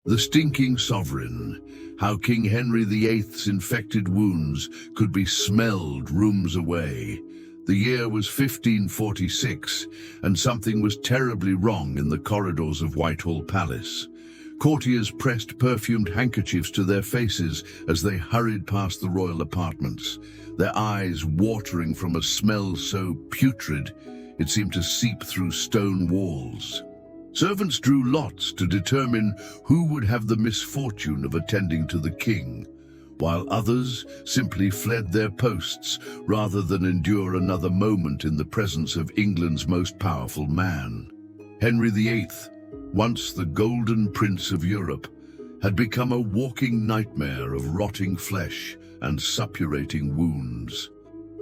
The Stinking Sovereign, how King Henry VIII's infected wounds could be smelled rooms away. The year was 1546, and something was terribly wrong in the corridors of Whitehall Palace. Courtiers pressed perfumed handkerchiefs to their faces as they hurried past the royal apartments, their eyes watering from a smell so putrid it seemed to seep through stone walls. Servants drew lots to determine who would have the misfortune of attending to the king, while others simply fled their posts rather than endure another moment in the presence of England's most powerful man. Henry VIII, once the Golden Prince of Europe, had become a walking nightmare of rotting flesh and suppurating wounds.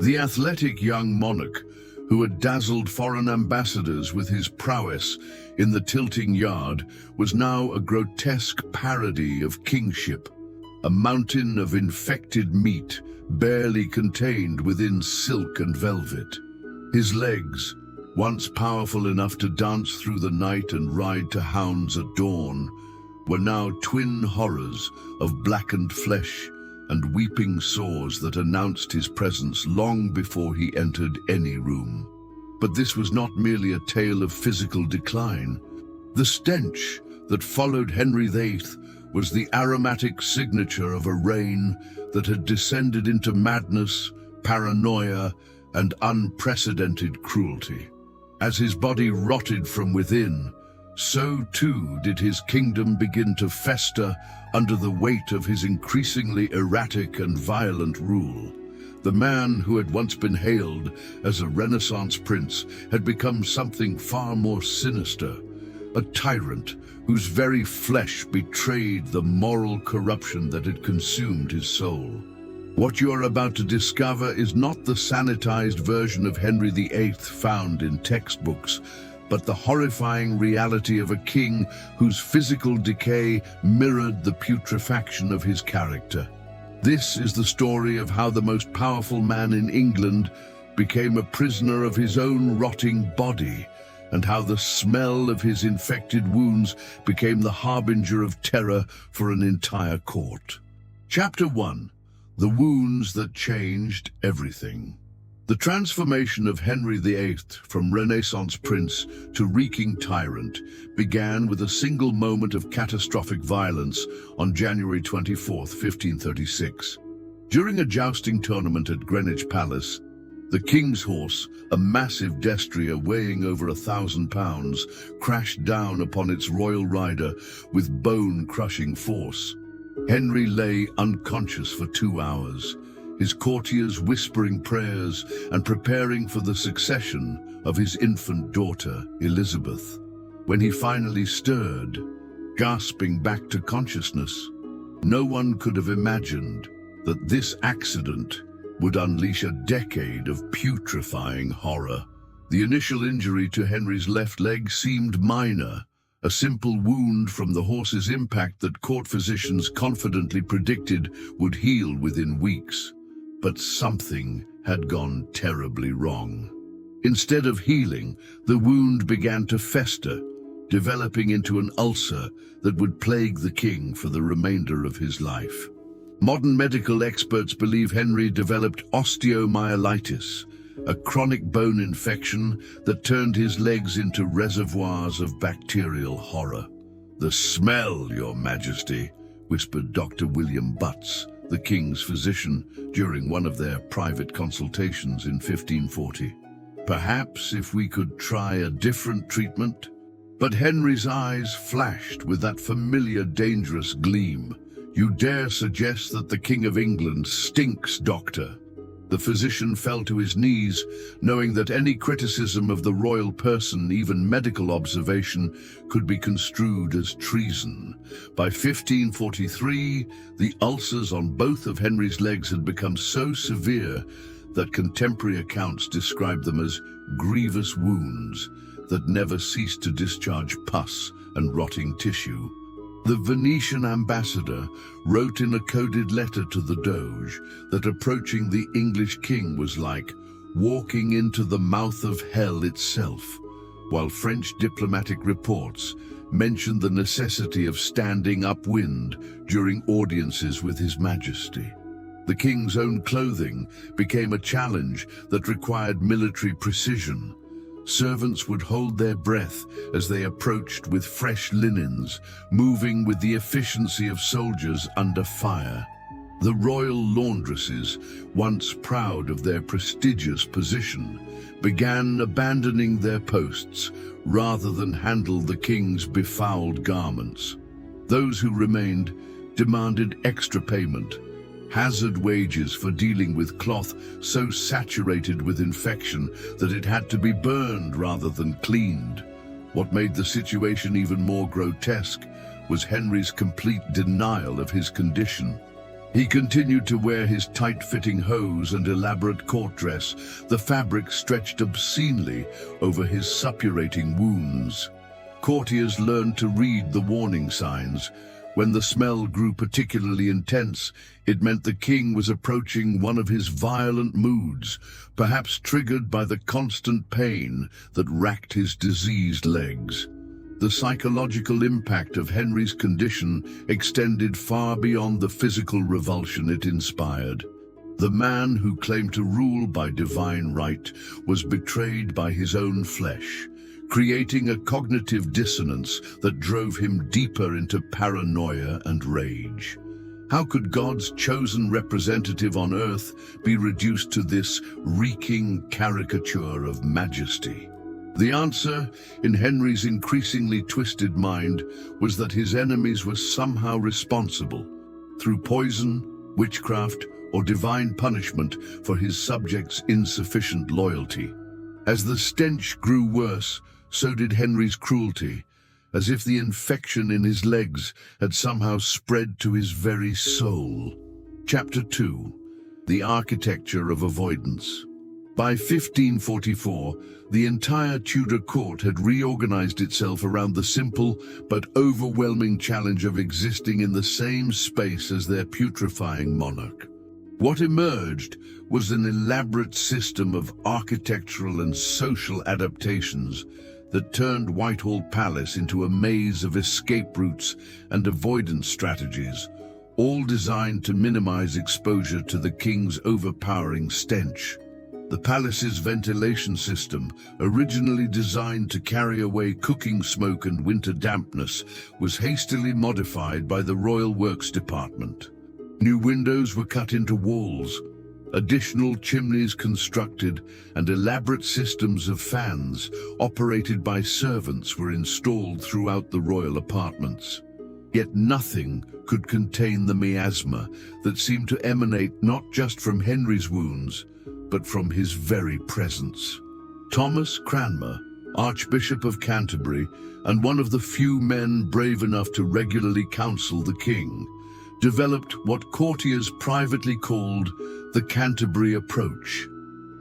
The athletic young monarch, who had dazzled foreign ambassadors with his prowess in the tilting yard, was now a grotesque parody of kingship, a mountain of infected meat barely contained within silk and velvet. His legs, once powerful enough to dance through the night and ride to hounds at dawn, were now twin horrors of blackened flesh and weeping sores that announced his presence long before he entered any room. But this was not merely a tale of physical decline. The stench that followed Henry VIII was the aromatic signature of a reign that had descended into madness, paranoia, and unprecedented cruelty. As his body rotted from within, so too did his kingdom begin to fester under the weight of his increasingly erratic and violent rule. The man who had once been hailed as a Renaissance prince had become something far more sinister, a tyrant whose very flesh betrayed the moral corruption that had consumed his soul. What you are about to discover is not the sanitized version of Henry VIII found in textbooks, but the horrifying reality of a king whose physical decay mirrored the putrefaction of his character. This is the story of how the most powerful man in England became a prisoner of his own rotting body, and how the smell of his infected wounds became the harbinger of terror for an entire court. Chapter 1. The Wounds That Changed Everything. The transformation of Henry VIII from Renaissance prince to reeking tyrant began with a single moment of catastrophic violence on January 24, 1536. During a jousting tournament at Greenwich Palace, the King's Horse, a massive destrier weighing over 1,000 pounds, crashed down upon its royal rider with bone-crushing force. Henry lay unconscious for 2 hours, his courtiers whispering prayers and preparing for the succession of his infant daughter, Elizabeth. When he finally stirred, gasping back to consciousness, no one could have imagined that this accident would unleash a decade of putrefying horror. The initial injury to Henry's left leg seemed minor, a simple wound from the horse's impact that court physicians confidently predicted would heal within weeks. But something had gone terribly wrong. Instead of healing, the wound began to fester, developing into an ulcer that would plague the king for the remainder of his life. Modern medical experts believe Henry developed osteomyelitis, a chronic bone infection that turned his legs into reservoirs of bacterial horror. "The smell, Your Majesty," whispered Dr. William Butts, the king's physician, during one of their private consultations in 1540. "Perhaps if we could try a different treatment?" But Henry's eyes flashed with that familiar dangerous gleam. "You dare suggest that the King of England stinks, Doctor?" The physician fell to his knees, knowing that any criticism of the royal person, even medical observation, could be construed as treason. By 1543, the ulcers on both of Henry's legs had become so severe that contemporary accounts described them as grievous wounds that never ceased to discharge pus and rotting tissue. The Venetian ambassador wrote in a coded letter to the Doge that approaching the English king was like walking into the mouth of hell itself, while French diplomatic reports mentioned the necessity of standing upwind during audiences with His Majesty. The king's own clothing became a challenge that required military precision. Servants would hold their breath as they approached with fresh linens, moving with the efficiency of soldiers under fire. The royal laundresses, once proud of their prestigious position, began abandoning their posts rather than handle the king's befouled garments. Those who remained demanded extra payment, hazard wages for dealing with cloth so saturated with infection that it had to be burned rather than cleaned. What made the situation even more grotesque was Henry's complete denial of his condition. He continued to wear his tight-fitting hose and elaborate court dress, the fabric stretched obscenely over his suppurating wounds. Courtiers learned to read the warning signs. When the smell grew particularly intense, it meant the king was approaching one of his violent moods, perhaps triggered by the constant pain that racked his diseased legs. The psychological impact of Henry's condition extended far beyond the physical revulsion it inspired. The man who claimed to rule by divine right was betrayed by his own flesh, creating a cognitive dissonance that drove him deeper into paranoia and rage. How could God's chosen representative on earth be reduced to this reeking caricature of majesty? The answer, in Henry's increasingly twisted mind, was that his enemies were somehow responsible, through poison, witchcraft, or divine punishment, for his subjects' insufficient loyalty. As the stench grew worse, so did Henry's cruelty, as if the infection in his legs had somehow spread to his very soul. Chapter 2. The Architecture of Avoidance. By 1544, the entire Tudor court had reorganized itself around the simple but overwhelming challenge of existing in the same space as their putrefying monarch. What emerged was an elaborate system of architectural and social adaptations that turned Whitehall Palace into a maze of escape routes and avoidance strategies, all designed to minimize exposure to the king's overpowering stench. The palace's ventilation system, originally designed to carry away cooking smoke and winter dampness, was hastily modified by the Royal Works Department. New windows were cut into walls, additional chimneys constructed, and elaborate systems of fans, operated by servants, were installed throughout the royal apartments. Yet nothing could contain the miasma that seemed to emanate not just from Henry's wounds, but from his very presence. Thomas Cranmer, Archbishop of Canterbury, and one of the few men brave enough to regularly counsel the king, developed what courtiers privately called the Canterbury approach,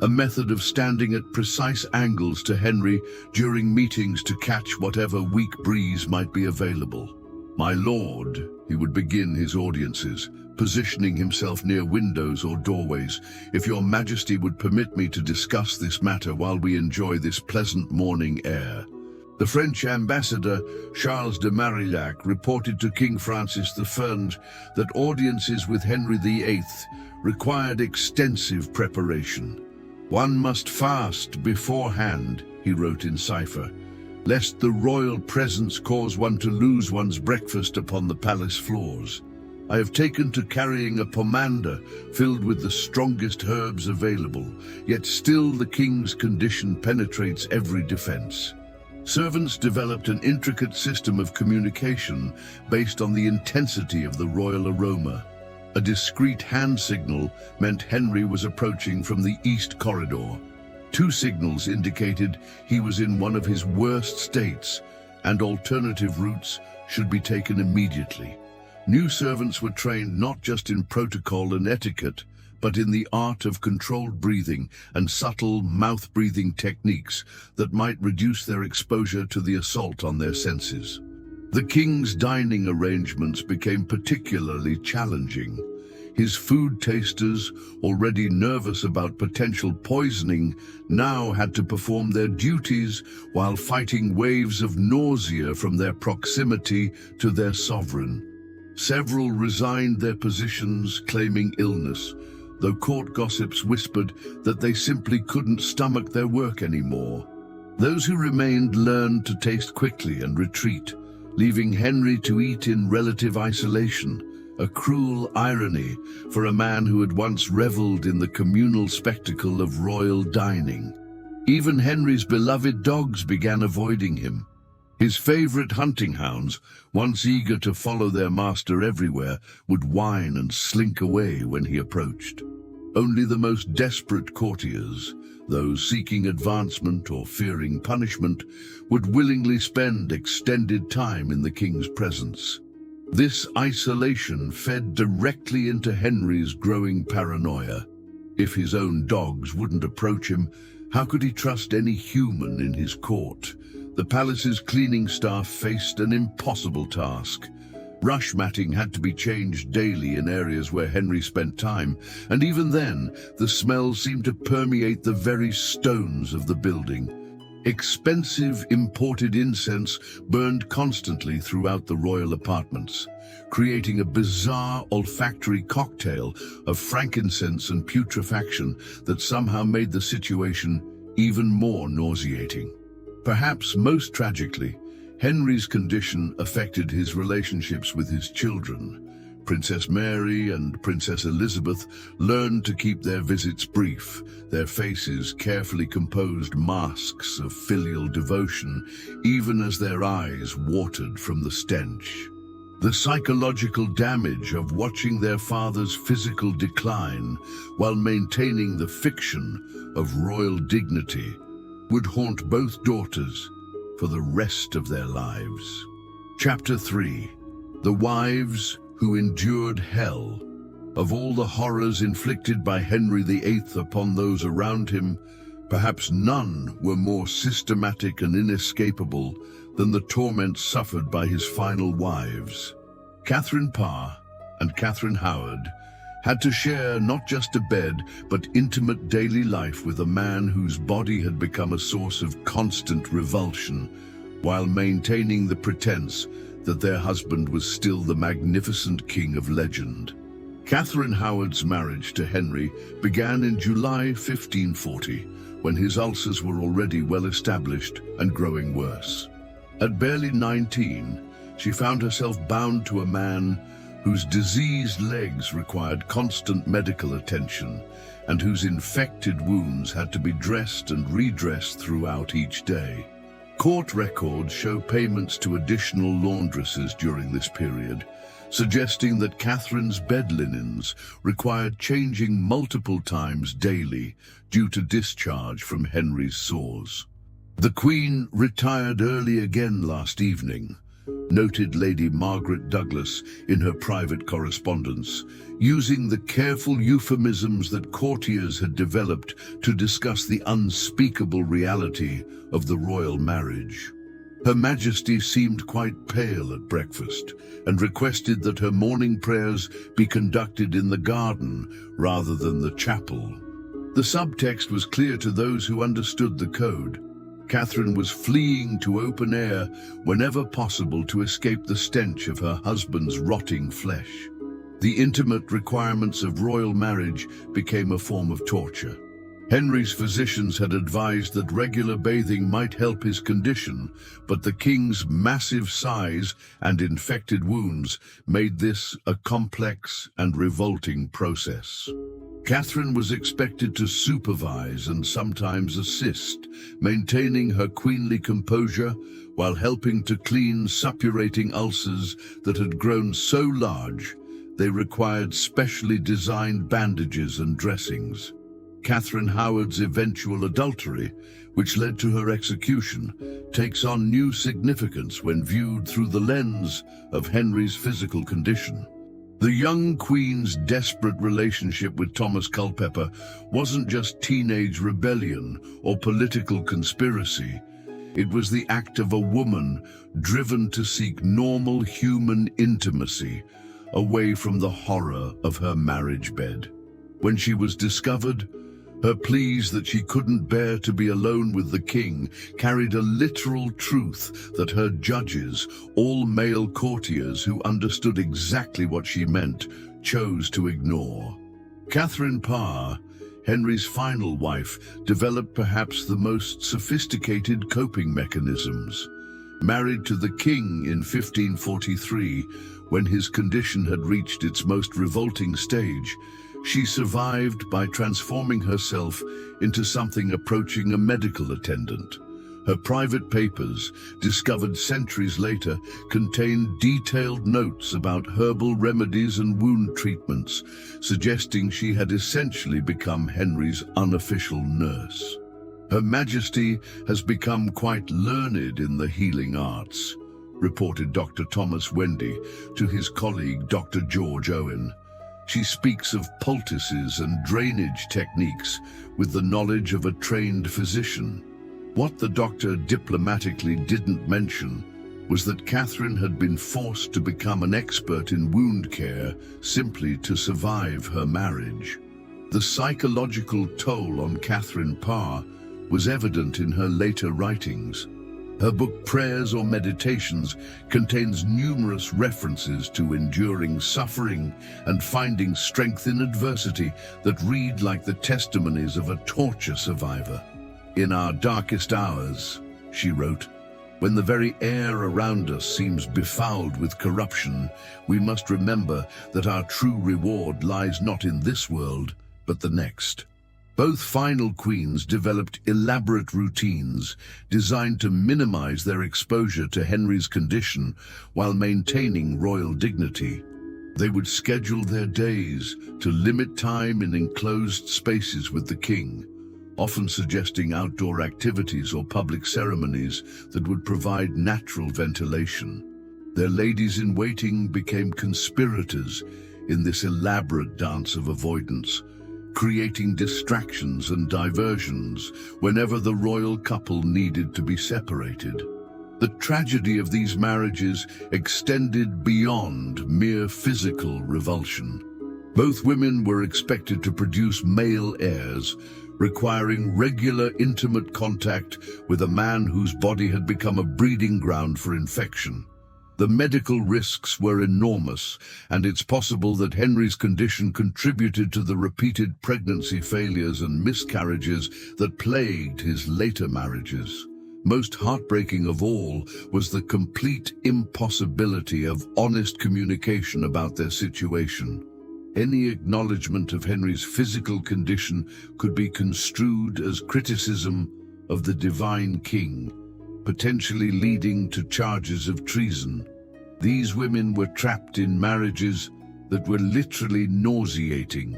a method of standing at precise angles to Henry during meetings to catch whatever weak breeze might be available. "My lord," he would begin his audiences, positioning himself near windows or doorways, "if your majesty would permit me to discuss this matter while we enjoy this pleasant morning air." The French ambassador, Charles de Marillac, reported to King Francis I that audiences with Henry VIII required extensive preparation. "One must fast beforehand," he wrote in cipher, "lest the royal presence cause one to lose one's breakfast upon the palace floors. I have taken to carrying a pomander filled with the strongest herbs available, yet still the king's condition penetrates every defense." Servants developed an intricate system of communication based on the intensity of the royal aroma. A discreet hand signal meant Henry was approaching from the east corridor. Two signals indicated he was in one of his worst states, and alternative routes should be taken immediately. New servants were trained not just in protocol and etiquette, but in the art of controlled breathing and subtle mouth-breathing techniques that might reduce their exposure to the assault on their senses. The king's dining arrangements became particularly challenging. His food tasters, already nervous about potential poisoning, now had to perform their duties while fighting waves of nausea from their proximity to their sovereign. Several resigned their positions, claiming illness, though court gossips whispered that they simply couldn't stomach their work anymore. Those who remained learned to taste quickly and retreat, leaving Henry to eat in relative isolation, a cruel irony for a man who had once reveled in the communal spectacle of royal dining. Even Henry's beloved dogs began avoiding him. His favorite hunting hounds, once eager to follow their master everywhere, would whine and slink away when he approached. Only the most desperate courtiers, those seeking advancement or fearing punishment, would willingly spend extended time in the king's presence. This isolation fed directly into Henry's growing paranoia. If his own dogs wouldn't approach him, how could he trust any human in his court? The palace's cleaning staff faced an impossible task. Rush matting had to be changed daily in areas where Henry spent time, and even then, the smell seemed to permeate the very stones of the building. Expensive imported incense burned constantly throughout the royal apartments, creating a bizarre olfactory cocktail of frankincense and putrefaction that somehow made the situation even more nauseating. Perhaps most tragically, Henry's condition affected his relationships with his children. Princess Mary and Princess Elizabeth learned to keep their visits brief, their faces carefully composed masks of filial devotion, even as their eyes watered from the stench. The psychological damage of watching their father's physical decline while maintaining the fiction of royal dignity would haunt both daughters for the rest of their lives. Chapter 3. The Wives Who Endured Hell. Of all the horrors inflicted by Henry VIII upon those around him, perhaps none were more systematic and inescapable than the torments suffered by his final wives. Catherine Parr and Catherine Howard had to share not just a bed, but intimate daily life with a man whose body had become a source of constant revulsion, while maintaining the pretense that their husband was still the magnificent king of legend. Catherine Howard's marriage to Henry began in July 1540, when his ulcers were already well established and growing worse. At barely 19, she found herself bound to a man whose diseased legs required constant medical attention and whose infected wounds had to be dressed and redressed throughout each day. Court records show payments to additional laundresses during this period, suggesting that Catherine's bed linens required changing multiple times daily due to discharge from Henry's sores. The Queen retired early again last evening, noted Lady Margaret Douglas in her private correspondence, using the careful euphemisms that courtiers had developed to discuss the unspeakable reality of the royal marriage. Her Majesty seemed quite pale at breakfast and requested that her morning prayers be conducted in the garden rather than the chapel. The subtext was clear to those who understood the code. Catherine was fleeing to open air whenever possible to escape the stench of her husband's rotting flesh. The intimate requirements of royal marriage became a form of torture. Henry's physicians had advised that regular bathing might help his condition, but the king's massive size and infected wounds made this a complex and revolting process. Catherine was expected to supervise and sometimes assist, maintaining her queenly composure while helping to clean suppurating ulcers that had grown so large they required specially designed bandages and dressings. Catherine Howard's eventual adultery, which led to her execution, takes on new significance when viewed through the lens of Henry's physical condition. The young queen's desperate relationship with Thomas Culpeper wasn't just teenage rebellion or political conspiracy. It was the act of a woman driven to seek normal human intimacy, away from the horror of her marriage bed. When she was discovered, her pleas that she couldn't bear to be alone with the king carried a literal truth that her judges, all male courtiers who understood exactly what she meant, chose to ignore. Catherine Parr, Henry's final wife, developed perhaps the most sophisticated coping mechanisms. Married to the king in 1543, when his condition had reached its most revolting stage, she survived by transforming herself into something approaching a medical attendant. Her private papers, discovered centuries later, contained detailed notes about herbal remedies and wound treatments, suggesting she had essentially become Henry's unofficial nurse. Her Majesty has become quite learned in the healing arts, reported Dr. Thomas Wendy to his colleague Dr. George Owen. She speaks of poultices and drainage techniques with the knowledge of a trained physician. What the doctor diplomatically didn't mention was that Catherine had been forced to become an expert in wound care simply to survive her marriage. The psychological toll on Catherine Parr was evident in her later writings. Her book Prayers or Meditations contains numerous references to enduring suffering and finding strength in adversity that read like the testimonies of a torture survivor. "In our darkest hours," she wrote, "when the very air around us seems befouled with corruption, we must remember that our true reward lies not in this world, but the next." Both final queens developed elaborate routines designed to minimize their exposure to Henry's condition while maintaining royal dignity. They would schedule their days to limit time in enclosed spaces with the king, often suggesting outdoor activities or public ceremonies that would provide natural ventilation. Their ladies-in-waiting became conspirators in this elaborate dance of avoidance, creating distractions and diversions whenever the royal couple needed to be separated. The tragedy of these marriages extended beyond mere physical revulsion. Both women were expected to produce male heirs, requiring regular intimate contact with a man whose body had become a breeding ground for infection. The medical risks were enormous, and it's possible that Henry's condition contributed to the repeated pregnancy failures and miscarriages that plagued his later marriages. Most heartbreaking of all was the complete impossibility of honest communication about their situation. Any acknowledgement of Henry's physical condition could be construed as criticism of the divine king, potentially leading to charges of treason. These women were trapped in marriages that were literally nauseating,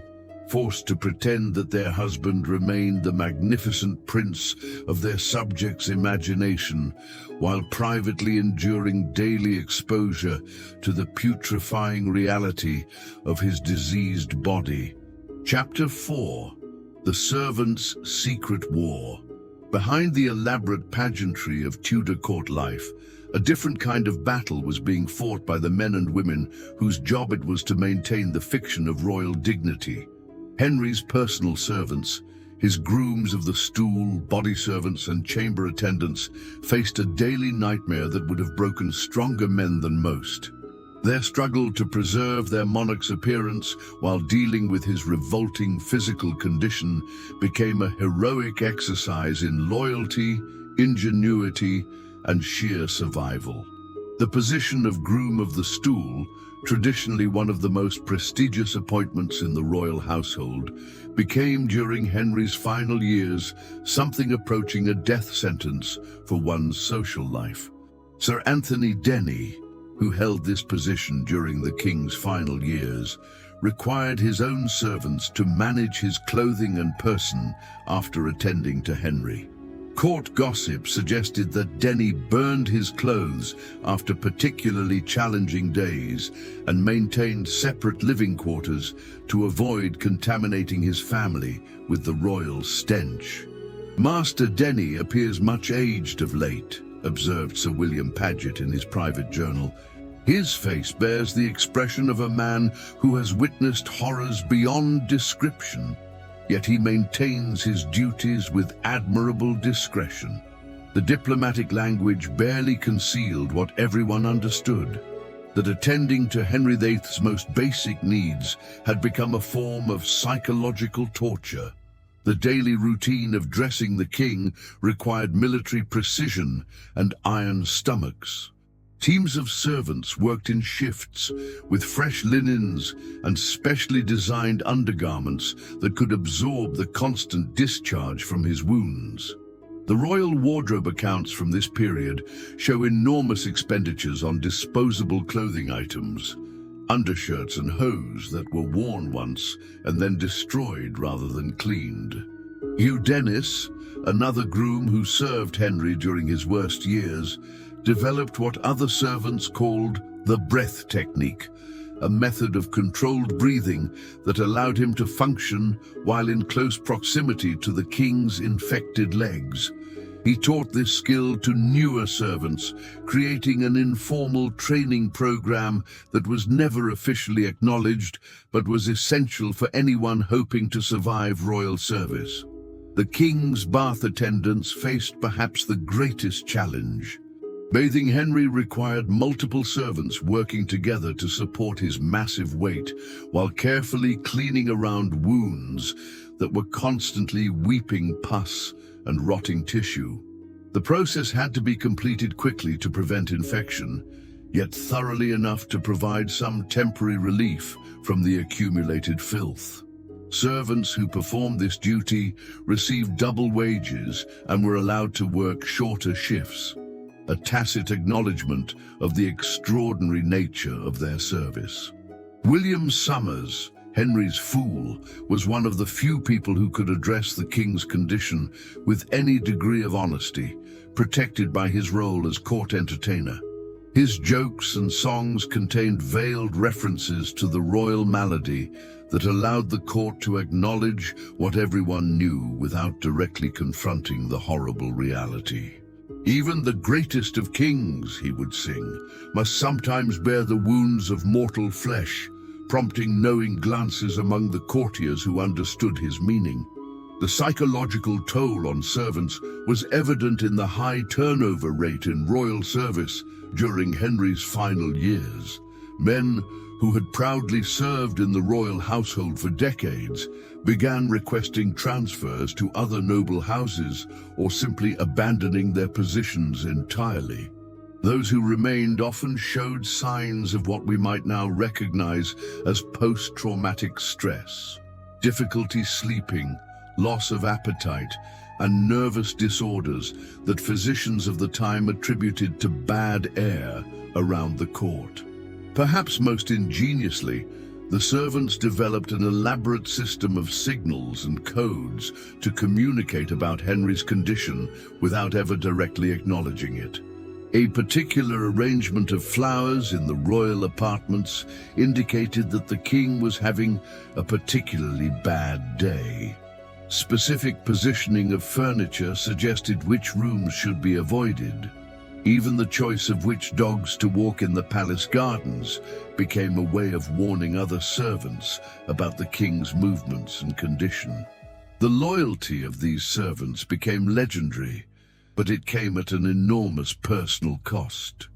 forced to pretend that their husband remained the magnificent prince of their subjects' imagination, while privately enduring daily exposure to the putrefying reality of his diseased body. Chapter 4: The Servants' Secret War. Behind the elaborate pageantry of Tudor court life, a different kind of battle was being fought by the men and women whose job it was to maintain the fiction of royal dignity. Henry's personal servants, his grooms of the stool, body servants and chamber attendants, faced a daily nightmare that would have broken stronger men than most. Their struggle to preserve their monarch's appearance while dealing with his revolting physical condition became a heroic exercise in loyalty, ingenuity, and sheer survival. The position of groom of the stool, traditionally one of the most prestigious appointments in the royal household, became during Henry's final years something approaching a death sentence for one's social life. Sir Anthony Denny, who held this position during the king's final years, required his own servants to manage his clothing and person after attending to Henry. Court gossip suggested that Denny burned his clothes after particularly challenging days and maintained separate living quarters to avoid contaminating his family with the royal stench. "Master Denny appears much aged of late," observed Sir William Paget in his private journal. His face bears the expression of a man who has witnessed horrors beyond description, yet he maintains his duties with admirable discretion. The diplomatic language barely concealed what everyone understood, that attending to Henry VIII's most basic needs had become a form of psychological torture. The daily routine of dressing the king required military precision and iron stomachs. Teams of servants worked in shifts with fresh linens and specially designed undergarments that could absorb the constant discharge from his wounds. The royal wardrobe accounts from this period show enormous expenditures on disposable clothing items, undershirts and hose that were worn once and then destroyed rather than cleaned. Hugh Dennis, another groom who served Henry during his worst years, developed what other servants called the breath technique, a method of controlled breathing that allowed him to function while in close proximity to the king's infected legs. He taught this skill to newer servants, creating an informal training program that was never officially acknowledged but was essential for anyone hoping to survive royal service. The king's bath attendants faced perhaps the greatest challenge. Bathing Henry required multiple servants working together to support his massive weight while carefully cleaning around wounds that were constantly weeping pus and rotting tissue. The process had to be completed quickly to prevent infection, yet thoroughly enough to provide some temporary relief from the accumulated filth. Servants who performed this duty received double wages and were allowed to work shorter shifts, a tacit acknowledgement of the extraordinary nature of their service. William Somers, Henry's fool, was one of the few people who could address the king's condition with any degree of honesty, protected by his role as court entertainer. His jokes and songs contained veiled references to the royal malady that allowed the court to acknowledge what everyone knew without directly confronting the horrible reality. Even the greatest of kings, he would sing, must sometimes bear the wounds of mortal flesh, prompting knowing glances among the courtiers who understood his meaning. The psychological toll on servants was evident in the high turnover rate in royal service during Henry's final years. Men who had proudly served in the royal household for decades began requesting transfers to other noble houses or simply abandoning their positions entirely. Those who remained often showed signs of what we might now recognize as post-traumatic stress. Difficulty sleeping, loss of appetite, and nervous disorders that physicians of the time attributed to bad air around the court. Perhaps most ingeniously, the servants developed an elaborate system of signals and codes to communicate about Henry's condition without ever directly acknowledging it. A particular arrangement of flowers in the royal apartments indicated that the king was having a particularly bad day. Specific positioning of furniture suggested which rooms should be avoided. Even the choice of which dogs to walk in the palace gardens became a way of warning other servants about the king's movements and condition. The loyalty of these servants became legendary, but it came at an enormous personal cost.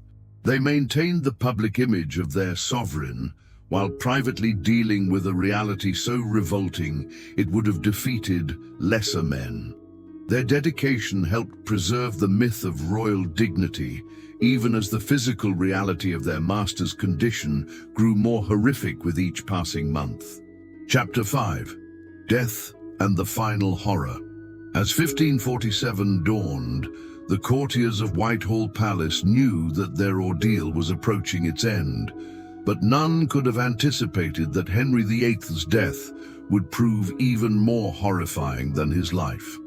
They maintained the public image of their sovereign, while privately dealing with a reality so revolting it would have defeated lesser men. Their dedication helped preserve the myth of royal dignity, even as the physical reality of their master's condition grew more horrific with each passing month. Chapter 5. Death and the Final Horror. As 1547 dawned, the courtiers of Whitehall Palace knew that their ordeal was approaching its end, but none could have anticipated that Henry VIII's death would prove even more horrifying than his life.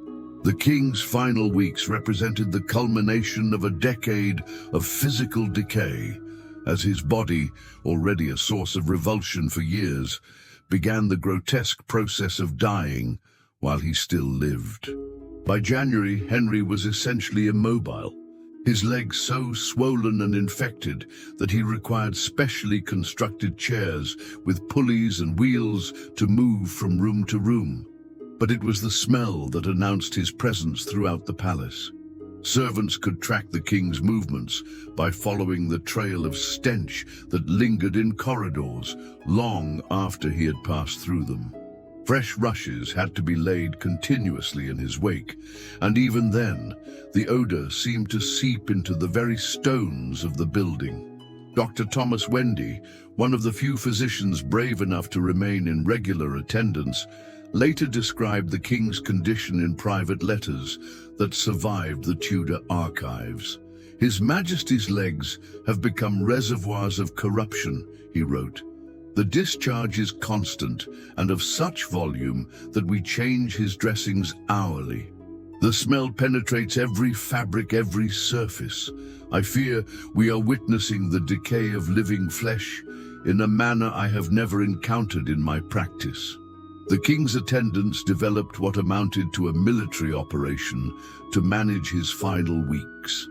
The king's final weeks represented the culmination of a decade of physical decay, as his body, already a source of revulsion for years, began the grotesque process of dying while he still lived. By January, Henry was essentially immobile. his legs so swollen and infected that he required specially constructed chairs with pulleys and wheels to move from room to room. But it was the smell that announced his presence throughout the palace. Servants could track the king's movements by following the trail of stench that lingered in corridors long after he had passed through them. Fresh rushes had to be laid continuously in his wake, and even then, the odor seemed to seep into the very stones of the building. Dr. Thomas Wendy, one of the few physicians brave enough to remain in regular attendance, later described the king's condition in private letters that survived the Tudor archives. "His Majesty's legs have become reservoirs of corruption," he wrote. "The discharge is constant and of such volume that we change his dressings hourly. The smell penetrates every fabric, every surface. I fear we are witnessing the decay of living flesh in a manner I have never encountered in my practice." The king's attendants developed what amounted to a military operation to manage his final weeks.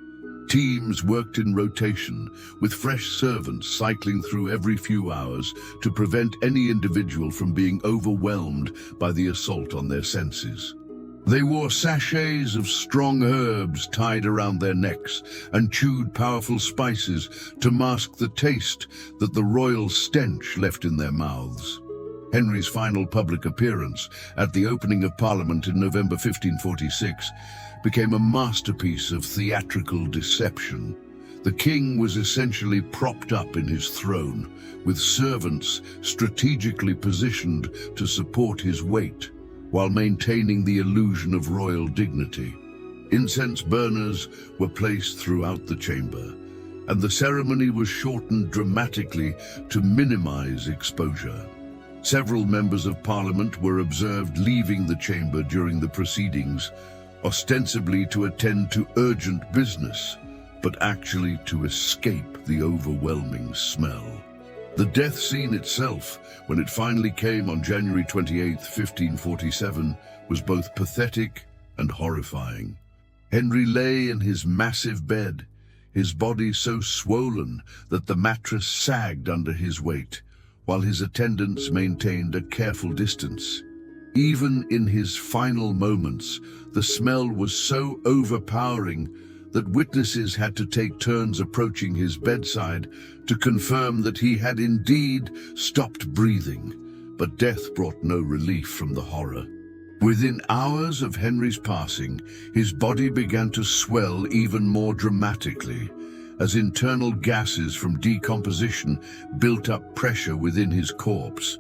Teams worked in rotation, with fresh servants cycling through every few hours to prevent any individual from being overwhelmed by the assault on their senses. They wore sachets of strong herbs tied around their necks and chewed powerful spices to mask the taste that the royal stench left in their mouths. Henry's final public appearance at the opening of Parliament in November 1546 became a masterpiece of theatrical deception. The king was essentially propped up in his throne, with servants strategically positioned to support his weight, while maintaining the illusion of royal dignity. Incense burners were placed throughout the chamber, and the ceremony was shortened dramatically to minimize exposure. Several members of Parliament were observed leaving the chamber during the proceedings, ostensibly to attend to urgent business, but actually to escape the overwhelming smell. The death scene itself, when it finally came on January 28, 1547, was both pathetic and horrifying. Henry lay in his massive bed, his body so swollen that the mattress sagged under his weight, while his attendants maintained a careful distance. Even in his final moments, the smell was so overpowering that witnesses had to take turns approaching his bedside to confirm that he had indeed stopped breathing. But death brought no relief from the horror. Within hours of Henry's passing, his body began to swell even more dramatically, as internal gases from decomposition built up pressure within his corpse.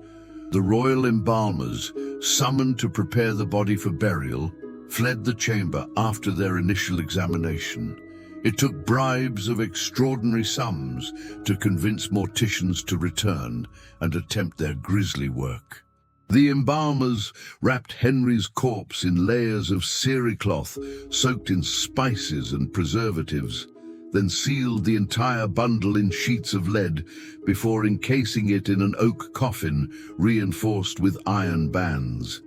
The royal embalmers, summoned to prepare the body for burial, fled the chamber after their initial examination. It took bribes of extraordinary sums to convince morticians to return and attempt their grisly work. The embalmers wrapped Henry's corpse in layers of cere cloth soaked in spices and preservatives, then sealed the entire bundle in sheets of lead before encasing it in an oak coffin reinforced with iron bands.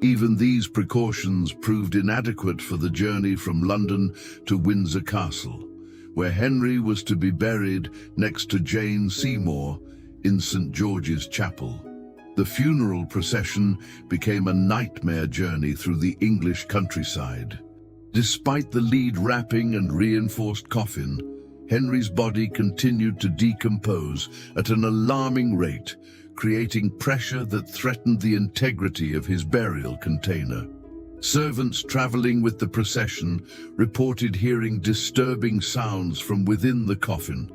Even these precautions proved inadequate for the journey from London to Windsor Castle, where Henry was to be buried next to Jane Seymour in St. George's Chapel. The funeral procession became a nightmare journey through the English countryside. Despite the lead wrapping and reinforced coffin, Henry's body continued to decompose at an alarming rate, creating pressure that threatened the integrity of his burial container. Servants traveling with the procession reported hearing disturbing sounds from within the coffin,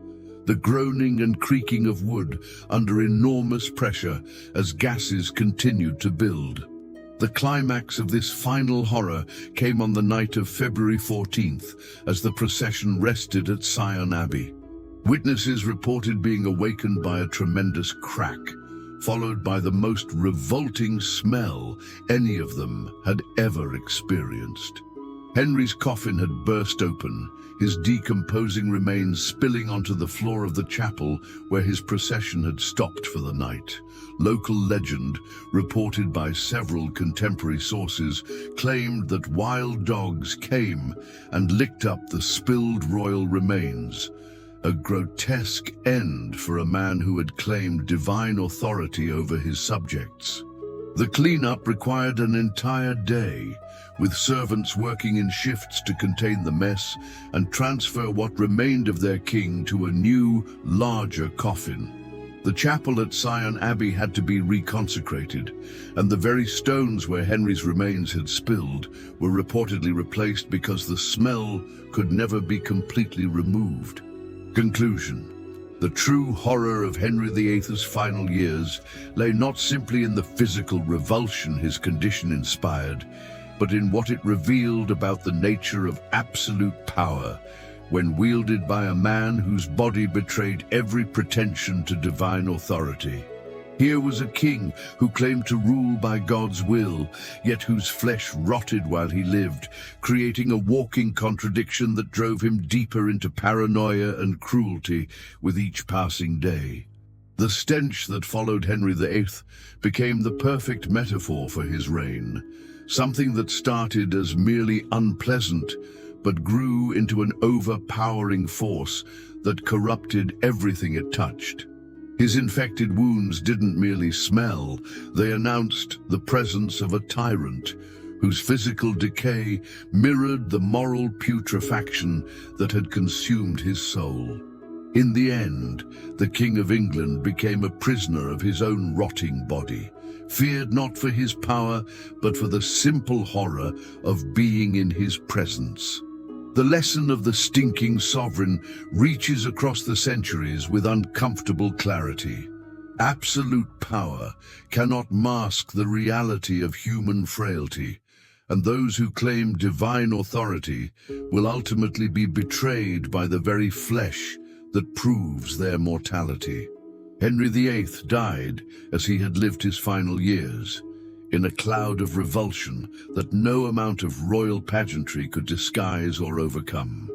the groaning and creaking of wood under enormous pressure as gases continued to build. The climax of this final horror came on the night of February 14th, as the procession rested at Sion Abbey. Witnesses reported being awakened by a tremendous crack, followed by the most revolting smell any of them had ever experienced. Henry's coffin had burst open, his decomposing remains spilling onto the floor of the chapel where his procession had stopped for the night. Local legend, reported by several contemporary sources, claimed that wild dogs came and licked up the spilled royal remains. A grotesque end for a man who had claimed divine authority over his subjects. The cleanup required an entire day, with servants working in shifts to contain the mess and transfer what remained of their king to a new, larger coffin. The chapel at Sion Abbey had to be reconsecrated, and the very stones where Henry's remains had spilled were reportedly replaced because the smell could never be completely removed. Conclusion. The true horror of Henry VIII's final years lay not simply in the physical revulsion his condition inspired, but in what it revealed about the nature of absolute power when wielded by a man whose body betrayed every pretension to divine authority. Here was a king who claimed to rule by God's will, yet whose flesh rotted while he lived, creating a walking contradiction that drove him deeper into paranoia and cruelty with each passing day. The stench that followed Henry VIII became the perfect metaphor for his reign, something that started as merely unpleasant, but grew into an overpowering force that corrupted everything it touched. His infected wounds didn't merely smell, they announced the presence of a tyrant whose physical decay mirrored the moral putrefaction that had consumed his soul. In the end, the King of England became a prisoner of his own rotting body, feared not for his power, but for the simple horror of being in his presence. The lesson of the stinking sovereign reaches across the centuries with uncomfortable clarity. Absolute power cannot mask the reality of human frailty, and those who claim divine authority will ultimately be betrayed by the very flesh that proves their mortality. Henry VIII died as he had lived his final years, in a cloud of revulsion that no amount of royal pageantry could disguise or overcome.